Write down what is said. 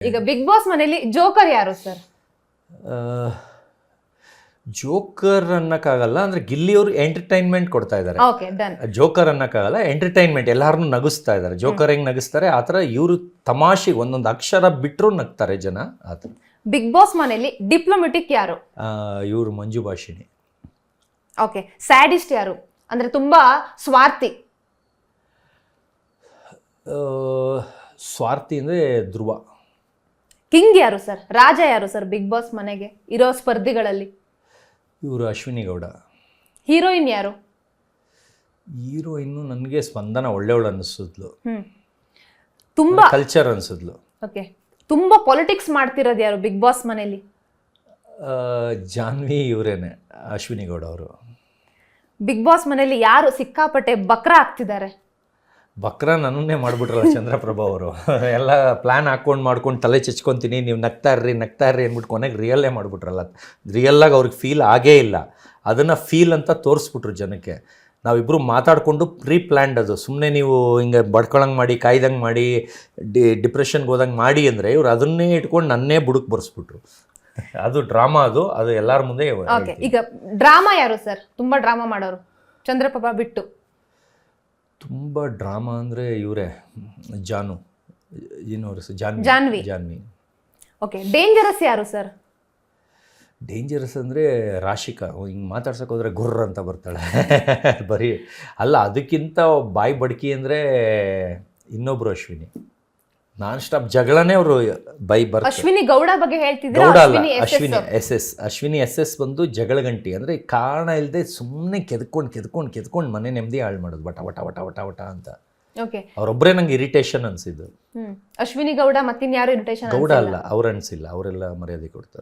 ಈಗ big boss ಮನೆಯಲ್ಲಿ joker ಯಾರು ಸರ್? ಜೋಕರ್ ಅನ್ನಕ್ಕಾಗಲ್ಲ, ಅಂದ್ರೆ ಗಿಲ್ಲಿಯವರು ಎಂಟರ್ಟೈನ್ಮೆಂಟ್ ಕೊಡ್ತಾ ಇದ್ದಾರೆ. Okay done. ಜೋಕರ್ ಅನ್ನಕ್ಕಾಗಲ್ಲ, ಎಂಟರ್ಟೈನ್ಮೆಂಟ್, ಎಲ್ಲಾರನ್ನೂ ನಗಿಸ್ತಾ ಇದ್ದಾರೆ. ಜೋಕರ್ ಹೆಂಗ್ ನಗಿಸ್ತಾರೆ ಆ ಥರ ಇವರು ತಮಾಷೆ ಒಂದೊಂದು ಅಕ್ಷರ ಬಿಟ್ಟರು ನಗ್ತಾರೆ ಜನ ಆ ಥರ. ಬಿಗ್ ಬಾಸ್ ಮನೆಯಲ್ಲಿ ಡಿಪ್ಲೊಮೆಟಿಕ್ ಯಾರು? ಇವರು ಮಂಜು ಭಾಷಿಣಿ. ಓಕೆ. ಸ್ಯಾಡಿಸ್ಟ್ ಯಾರು? ಅಂದ್ರೆ ತುಂಬಾ ಸ್ವಾರ್ಥಿ. ಸ್ವಾರ್ಥಿ ಅಂದರೆ ಧ್ರುವ. ಕಿಂಗ್ ಯಾರು ಸರ್? ರಾಜ ಯಾರು ಸರ್ ಬಿಗ್ ಬಾಸ್ ಮನೆಗೆ ಇರೋ ಸ್ಪರ್ಧಿಗಳಲ್ಲಿ? ಇವರು ಅಶ್ವಿನಿ ಗೌಡ. ಹೀರೋಯಿನ್ ಯಾರು? ಹೀರೋಯಿನ್ನು ನನಗೆ ಸ್ಪಂದನ ಒಳ್ಳೆಯವಳು ಅನ್ನಿಸಿದ್ಲು. ತುಂಬಾ ಕಲ್ಚರ್ ಅನಿಸಿದ್ಲು. ಓಕೆ. ತುಂಬಾ ಪೊಲಿಟಿಕ್ಸ್ ಮಾಡ್ತಿರೋದು ಯಾರು ಬಿಗ್ ಬಾಸ್ ಮನೆಯಲ್ಲಿ? ಜಾನ್ವಿ ಇವರೇನೆ, ಅಶ್ವಿನಿ ಗೌಡ ಅವರು. ಬಿಗ್ ಬಾಸ್ ಮನೆಯಲ್ಲಿ ಯಾರು ಸಿಕ್ಕಾಪಟ್ಟೆ ಬಕ್ರ ಆಗ್ತಿದ್ದಾರೆ? ಬಕ್ರ ನನ್ನನ್ನೇ ಮಾಡಿಬಿಟ್ರಲ್ಲ ಚಂದ್ರಪ್ರಭಾ ಅವರು. ಎಲ್ಲ ಪ್ಲ್ಯಾನ್ ಮಾಡ್ಕೊಂಡು ತಲೆ ಚಚ್ಕೊತೀನಿ, ನೀವು ನಗ್ತಾ ಇರ್ರಿ ಅಂದ್ಬಿಟ್ಟು ಕೊನೆಗೆ ರಿಯಲ್ಲೇ ಮಾಡಿಬಿಟ್ರಲ್ಲ. ರಿಯಲ್ಲಾಗಿ ಅವ್ರಿಗೆ ಫೀಲ್ ಆಗೇ ಇಲ್ಲ, ಅದನ್ನು ಫೀಲ್ ಅಂತ ತೋರಿಸ್ಬಿಟ್ರು ಜನಕ್ಕೆ. ನಾವಿಬ್ಬರು ಮಾತಾಡಿಕೊಂಡು ಪ್ರೀ ಪ್ಲ್ಯಾಂಡ್ ಅದು. ಸುಮ್ಮನೆ ನೀವು ಹಿಂಗೆ ಬಡ್ಕೊಳಂಗೆ ಮಾಡಿ, ಕಾಯ್ದಂಗೆ ಮಾಡಿ, ಡಿಪ್ರೆಷನ್ಗೆ ಹೋದಂಗೆ ಮಾಡಿ ಅಂದರೆ ಇವ್ರು ಅದನ್ನೇ ಇಟ್ಕೊಂಡು ನನ್ನೇ ಬುಡಕ್ಕೆ ಬರ್ಸ್ಬಿಟ್ರು. ಅದು ಡ್ರಾಮಾ, ಅದು ಎಲ್ಲರ ಮುಂದೆ. ಓಕೆ. ಈಗ ಡ್ರಾಮಾ ಯಾರು ಸರ್? ತುಂಬಾ ಡ್ರಾಮಾ ಮಾಡೋರು ಚಂದ್ರಪ್ರಭಾ ಬಿಟ್ಟು. ತುಂಬ ಡ್ರಾಮಾ ಅಂದರೆ ಇವರೇ, ಜಾನ್ವಿ. ಓಕೆ. ಡೇಂಜರಸ್ ಯಾರು ಸರ್? ಡೇಂಜರಸ್ ಅಂದರೆ ರಾಶಿಕಾ. ಹಿಂಗೆ ಮಾತಾಡ್ಸೋಕೆ ಹೋದರೆ ಗುರ್ರ ಅಂತ ಬರ್ತಾಳೆ ಬರೀ. ಅಲ್ಲ, ಅದಕ್ಕಿಂತ ಬಾಯಿ ಬಡ್ಕಿ ಅಂದರೆ ಇನ್ನೊಬ್ರು ಅಶ್ವಿನಿ. ನಾನ್ ಸ್ಟಾಪ್ ಜಗಳನೇ ಅವರು ಬರ್ತಾರೆ. ಅಶ್ವಿನಿ ಗೌಡ ಬಗ್ಗೆ ಹೇಳ್ತಿದ್ರು. ಗೌಡ ಅಲ್ಲ, ಅಶ್ವಿನಿ ಎಸ್ ಎಸ್ ಬಂದು ಜಗಳ ಗಂಟಿ. ಅಂದರೆ ಕಾರಣ ಇಲ್ಲದೆ ಸುಮ್ಮನೆ ಕೆದ್ಕೊಂಡು ಮನೆ ನೆಮ್ಮದಿ ಹಾಳು ಮಾಡೋದು, ವಟ ಅಂತ. ಓಕೆ. ಅವರೊಬ್ಬರೇ ನಂಗೆ ಇರಿಟೇಷನ್ ಅನಿಸಿದ್ದು. ಅಶ್ವಿನಿ ಗೌಡ ಮತ್ತಿನ್ಯಾರು ಇರಿಟೇಷನ್? ಗೌಡ ಅಲ್ಲ, ಅವ್ರು ಅನಿಸಿಲ್ಲ, ಅವರೆಲ್ಲ ಮರ್ಯಾದೆ ಕೊಡ್ತಾರೆ.